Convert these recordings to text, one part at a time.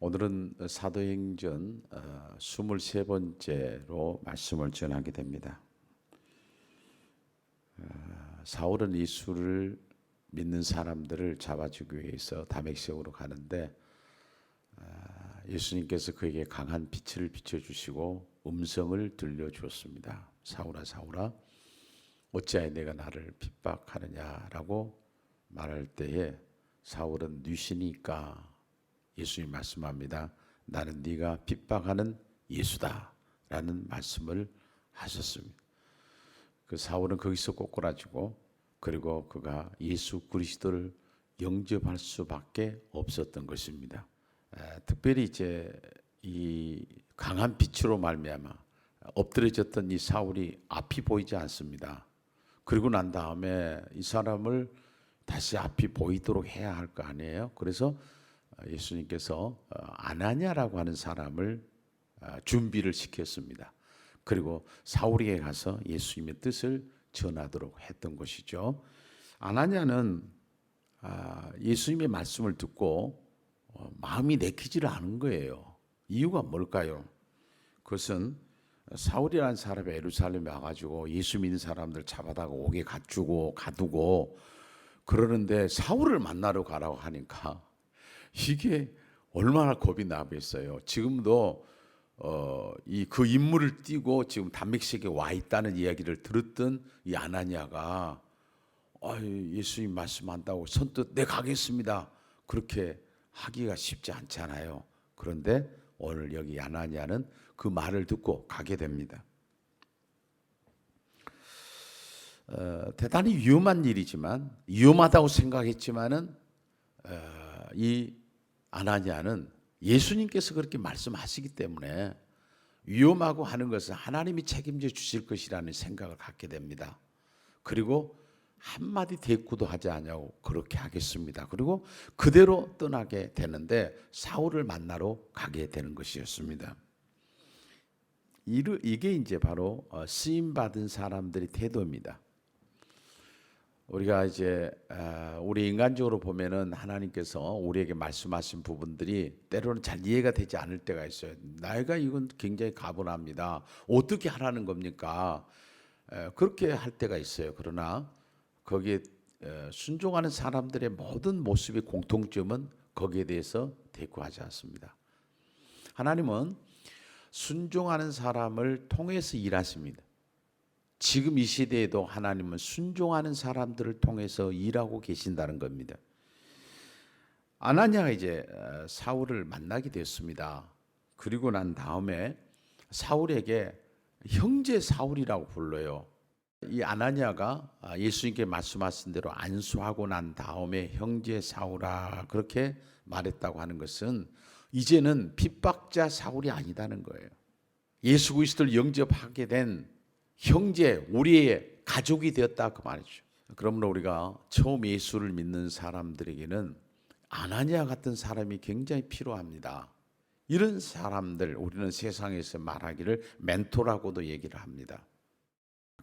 오늘은 사도행전 23번째로 말씀을 전하게 됩니다. 사울은 예수를 믿는 사람들을 잡아주기 위해서 다메섹으로 가는데 예수님께서 그에게 강한 빛을 비춰주시고 음성을 들려주었습니다. 사울아 사울아 어찌하여 내가 나를 핍박하느냐라고 말할 때에 사울은 뉘시니까 예수님 말씀합니다. 나는 네가 핍박하는 예수다 라는 말씀을 하셨습니다. 그 사울은 거기서 꼬꾸라지고 그리고 그가 예수 그리스도를 영접할 수밖에 없었던 것입니다. 특별히 이제 이 강한 빛으로 말미암아 엎드려졌던 이 사울이 앞이 보이지 않습니다. 그리고 난 다음에 이 사람을 다시 앞이 보이도록 해야 할 거 아니에요. 그래서 예수님께서 아나니아라고 하는 사람을 준비를 시켰습니다. 그리고 사울에게 가서 예수님의 뜻을 전하도록 했던 것이죠. 아나니아는 예수님의 말씀을 듣고 마음이 내키지를 않은 거예요. 이유가 뭘까요? 그것은 사울이라는 사람이 예루살렘에 와가지고 예수 믿는 사람들 잡아다가 옥에 가두고 그러는데 사울을 만나러 가라고 하니까 이게 얼마나 겁이 나겠어요. 지금도 그 인물을 띄고 지금 담메섹에 와 있다는 이야기를 들었던 이 아나니아가 예수님 말씀한다고 선뜻 네 가겠습니다. 그렇게 하기가 쉽지 않잖아요. 그런데 오늘 여기 아나니아는 그 말을 듣고 가게 됩니다. 대단히 위험한 일이지만 위험하다고 생각했지만은 이 아나니아는 예수님께서 그렇게 말씀하시기 때문에 위험하고 하는 것은 하나님이 책임져 주실 것이라는 생각을 갖게 됩니다. 그리고 한마디 대꾸도 하지 않냐고 그렇게 하겠습니다. 그리고 그대로 떠나게 되는데 사울을 만나러 가게 되는 것이었습니다. 이게 이제 바로 쓰임받은 사람들의 태도입니다. 우리가 이제 우리 인간적으로 보면은 하나님께서 우리에게 말씀하신 부분들이 때로는 잘 이해가 되지 않을 때가 있어요. 나이가 이건 굉장히 가분합니다. 어떻게 하라는 겁니까? 그렇게 할 때가 있어요. 그러나 거기에 순종하는 사람들의 모든 모습의 공통점은 거기에 대해서 대꾸하지 않습니다. 하나님은 순종하는 사람을 통해서 일하십니다. 지금 이 시대에도 하나님은 순종하는 사람들을 통해서 일하고 계신다는 겁니다. 아나니아가 이제 사울을 만나게 되었습니다. 그리고 난 다음에 사울에게 형제 사울이라고 불러요. 이 아나니아가 예수님께 말씀하신 대로 안수하고 난 다음에 형제 사울아 그렇게 말했다고 하는 것은 이제는 핍박자 사울이 아니다는 거예요. 예수 그리스도를 영접하게 된 형제, 우리의 가족이 되었다 그 말이죠. 그러므로 우리가 처음 예수를 믿는 사람들에게는 아나니아 같은 사람이 굉장히 필요합니다. 이런 사람들 우리는 세상에서 말하기를 멘토라고도 얘기를 합니다.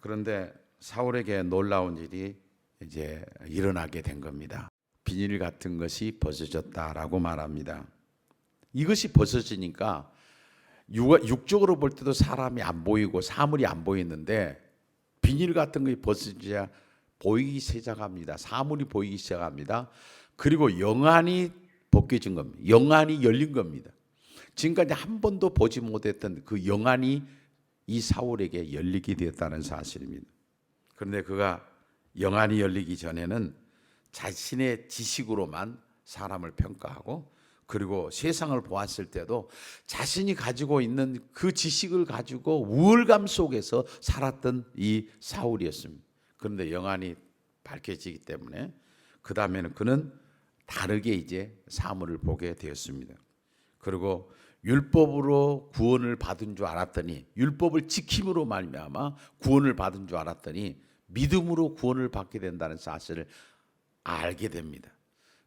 그런데 사울에게 놀라운 일이 이제 일어나게 된 겁니다. 비닐 같은 것이 벗어졌다라고 말합니다. 이것이 벗어지니까 육적으로 볼 때도 사람이 안 보이고 사물이 안 보이는데 비닐 같은 것이 벗어져야 보이기 시작합니다. 사물이 보이기 시작합니다. 그리고 영안이 벗겨진 겁니다. 영안이 열린 겁니다. 지금까지 한 번도 보지 못했던 그 영안이 이 사울에게 열리게 되었다는 사실입니다. 그런데 그가 영안이 열리기 전에는 자신의 지식으로만 사람을 평가하고 그리고 세상을 보았을 때도 자신이 가지고 있는 그 지식을 가지고 우월감 속에서 살았던 이 사울이었습니다. 그런데 영안이 밝혀지기 때문에 그 다음에는 그는 다르게 이제 사물을 보게 되었습니다. 그리고 율법으로 구원을 받은 줄 알았더니 율법을 지킴으로 말미암아 구원을 받은 줄 알았더니 믿음으로 구원을 받게 된다는 사실을 알게 됩니다.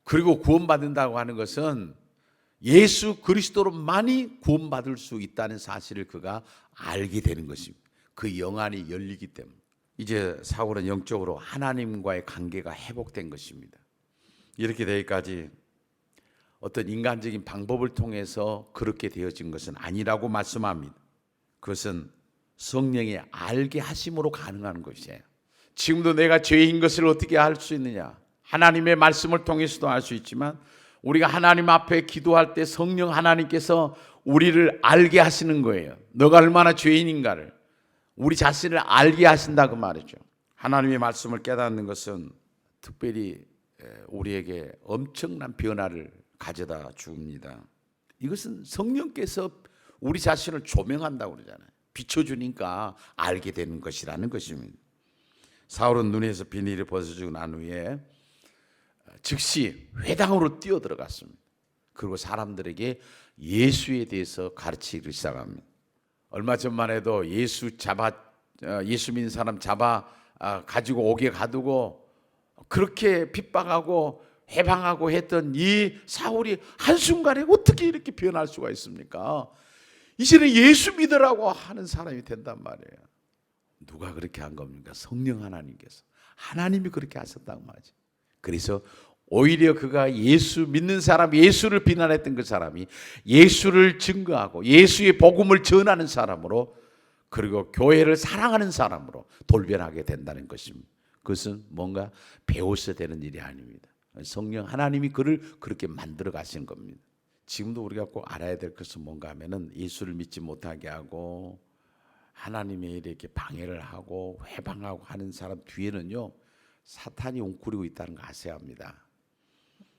그리고 구원받는다고 하는 것은 예수 그리스도로만이 구원받을 수 있다는 사실을 그가 알게 되는 것입니다. 그 영안이 열리기 때문에 이제 사울은 영적으로 하나님과의 관계가 회복된 것입니다. 이렇게 되기까지 어떤 인간적인 방법을 통해서 그렇게 되어진 것은 아니라고 말씀합니다. 그것은 성령의 알게 하심으로 가능한 것이에요. 지금도 내가 죄인 것을 어떻게 알 수 있느냐? 하나님의 말씀을 통해서도 알 수 있지만 우리가 하나님 앞에 기도할 때 성령 하나님께서 우리를 알게 하시는 거예요. 너가 얼마나 죄인인가를 우리 자신을 알게 하신다 그 말이죠. 하나님의 말씀을 깨닫는 것은 특별히 우리에게 엄청난 변화를 가져다 줍니다. 이것은 성령께서 우리 자신을 조명한다고 그러잖아요. 비춰주니까 알게 되는 것이라는 것입니다. 사울은 눈에서 비닐이 벗어지고 난 후에 즉시 회당으로 뛰어들어갔습니다. 그리고 사람들에게 예수에 대해서 가르치기 시작합니다. 얼마 전만 해도 예수 믿는 사람 가지고 옥에 가두고 그렇게 핍박하고 해방하고 했던 이 사울이 한순간에 어떻게 이렇게 변할 수가 있습니까? 이제는 예수 믿으라고 하는 사람이 된단 말이에요. 누가 그렇게 한 겁니까? 성령 하나님께서. 하나님이 그렇게 하셨다고 말이죠. 그래서 오히려 그가 예수 믿는 사람, 예수를 비난했던 그 사람이 예수를 증거하고 예수의 복음을 전하는 사람으로, 그리고 교회를 사랑하는 사람으로 돌변하게 된다는 것입니다. 그것은 뭔가 배워서 되는 일이 아닙니다. 성령 하나님이 그를 그렇게 만들어 가신 겁니다. 지금도 우리가 꼭 알아야 될 것은 뭔가 하면은 예수를 믿지 못하게 하고 하나님의 일에 이렇게 방해를 하고 회방하고 하는 사람 뒤에는요, 사탄이 웅크리고 있다는 거 아셔야 합니다.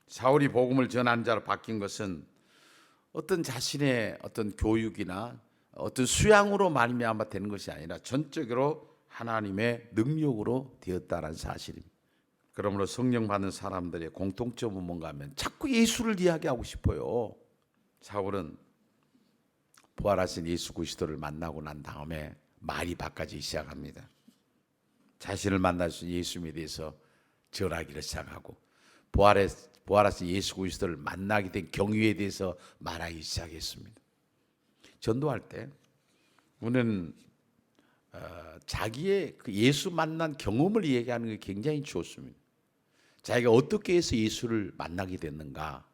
사울이 복음을 전하는 자로 바뀐 것은 어떤 자신의 어떤 교육이나 어떤 수양으로 말미암아 되는 것이 아니라 전적으로 하나님의 능력으로 되었다는 사실입니다. 그러므로 성령 받는 사람들의 공통점은 뭔가 하면 자꾸 예수를 이야기하고 싶어요. 사울은 부활하신 예수 그리스도를 만나고 난 다음에 말이 바꿔지기 시작합니다. 자신을 만날 수 있는 예수님에 대해서 절하기를 시작하고 부활하신 예수 그리스도를 만나게 된 경위에 대해서 말하기 시작했습니다. 전도할 때 우리는 자기의 그 예수 만난 경험을 얘기하는 게 굉장히 좋습니다. 자기가 어떻게 해서 예수를 만나게 됐는가,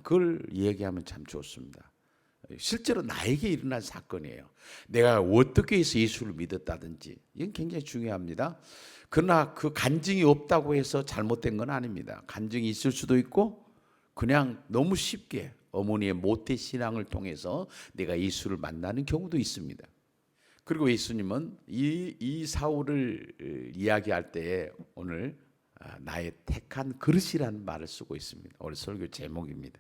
그걸 얘기하면 참 좋습니다. 실제로 나에게 일어난 사건이에요. 내가 어떻게 해서 예수를 믿었다든지 이건 굉장히 중요합니다. 그러나 그 간증이 없다고 해서 잘못된 건 아닙니다. 간증이 있을 수도 있고 그냥 너무 쉽게 어머니의 모태신앙을 통해서 내가 예수를 만나는 경우도 있습니다. 그리고 예수님은 이 사울을 이야기할 때에 오늘 나의 택한 그릇이라는 말을 쓰고 있습니다. 오늘 설교 제목입니다.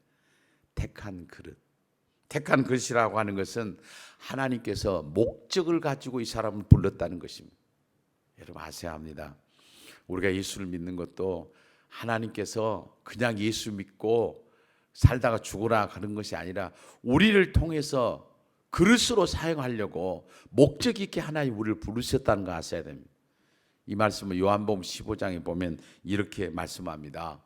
택한 그릇. 택한 그릇이라고 하는 것은 하나님께서 목적을 가지고 이 사람을 불렀다는 것입니다. 여러분 아셔야 합니다. 우리가 예수를 믿는 것도 하나님께서 그냥 예수 믿고 살다가 죽으라 하는 것이 아니라 우리를 통해서 그릇으로 사용하려고 목적 있게 하나님 우리를 부르셨다는 거 아셔야 됩니다. 이 말씀을 요한복음 15장에 보면 이렇게 말씀합니다.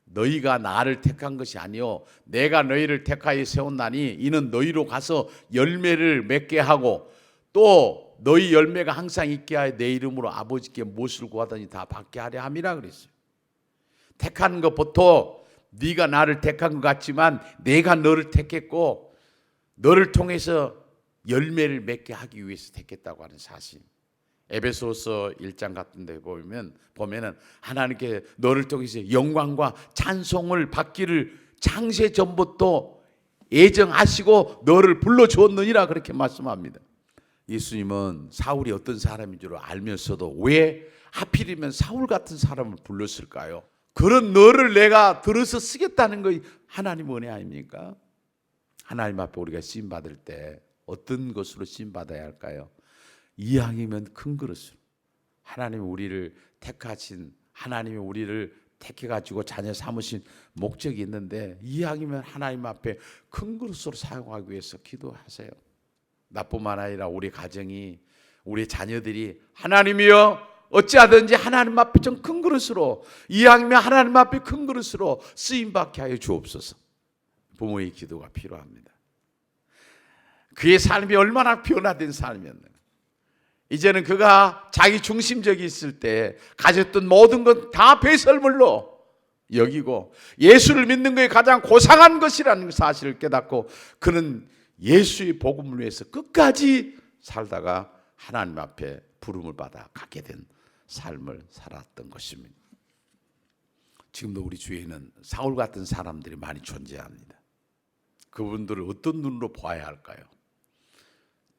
너희가 나를 택한 것이 아니요 내가 너희를 택하여 세웠나니 이는 너희로 가서 열매를 맺게 하고 또 너희 열매가 항상 있게 하여 내 이름으로 아버지께 무엇을 구하더니 다 받게 하려 함이라 그랬어요. 택하는 것 보통 네가 나를 택한 것 같지만 내가 너를 택했고 너를 통해서 열매를 맺게 하기 위해서 택했다고 하는 사실. 에베소서 1장 같은 데 보면은 하나님께 너를 통해서 영광과 찬송을 받기를 창세 전부터 예정하시고 너를 불러주었느니라 그렇게 말씀합니다. 예수님은 사울이 어떤 사람인 줄 알면서도 왜 하필이면 사울 같은 사람을 불렀을까요? 그런 너를 내가 들어서 쓰겠다는 거 하나님 은혜 아닙니까? 하나님 앞에 우리가 쓰임 받을 때 어떤 것으로 쓰임 받아야 할까요? 이왕이면 큰 그릇으로. 하나님이 우리를 택하신, 하나님이 우리를 택해가지고 자녀 삼으신 목적이 있는데 이왕이면 하나님 앞에 큰 그릇으로 사용하기 위해서 기도하세요. 나뿐만 아니라 우리 가정이, 우리 자녀들이 하나님이여 어찌하든지 하나님 앞에 좀 큰 그릇으로, 이왕이면 하나님 앞에 큰 그릇으로 쓰임받게 하여 주옵소서. 부모의 기도가 필요합니다. 그의 삶이 얼마나 변화된 삶이었는가. 이제는 그가 자기 중심적이 있을 때 가졌던 모든 것 다 배설물로 여기고 예수를 믿는 것이 가장 고상한 것이라는 사실을 깨닫고 그는 예수의 복음을 위해서 끝까지 살다가 하나님 앞에 부름을 받아 가게 된 삶을 살았던 것입니다. 지금도 우리 주위에는 사울 같은 사람들이 많이 존재합니다. 그분들을 어떤 눈으로 봐야 할까요?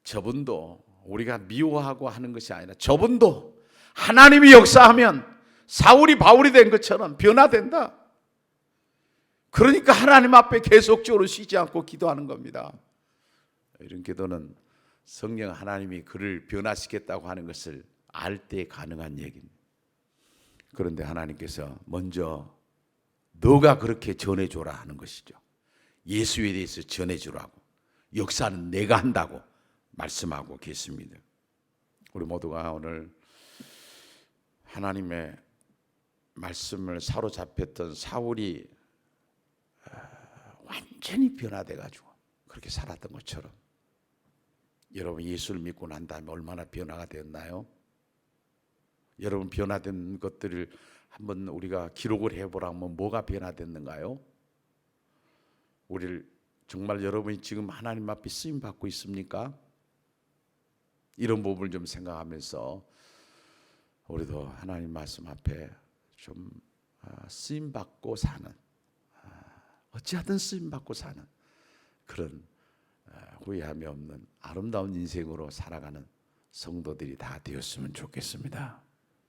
저분도 우리가 미워하고 하는 것이 아니라 저분도 하나님이 역사하면 사울이 바울이 된 것처럼 변화된다. 그러니까 하나님 앞에 계속적으로 쉬지 않고 기도하는 겁니다. 이런 기도는 성령 하나님이 그를 변화시켰다고 하는 것을 알 때 가능한 얘기입니다. 그런데 하나님께서 먼저 너가 그렇게 전해줘라 하는 것이죠. 예수에 대해서 전해주라고, 역사는 내가 한다고 말씀하고 계십니다. 우리 모두가 오늘 하나님의 말씀을 사로잡혔던 사울이 완전히 변화돼가지고 그렇게 살았던 것처럼 여러분 예수를 믿고 난 다음에 얼마나 변화가 되었나요? 여러분 변화된 것들을 한번 우리가 기록을 해보라면 뭐가 변화됐는가요? 우리를 정말 여러분이 지금 하나님 앞에 쓰임 받고 있습니까? 이런 부분을 좀 생각하면서 우리도 하나님 말씀 앞에 좀 쓰임 받고 사는, 어찌하든 쓰임 받고 사는 그런 후회함이 없는 아름다운 인생으로 살아가는 성도들이 다 되었으면 좋겠습니다.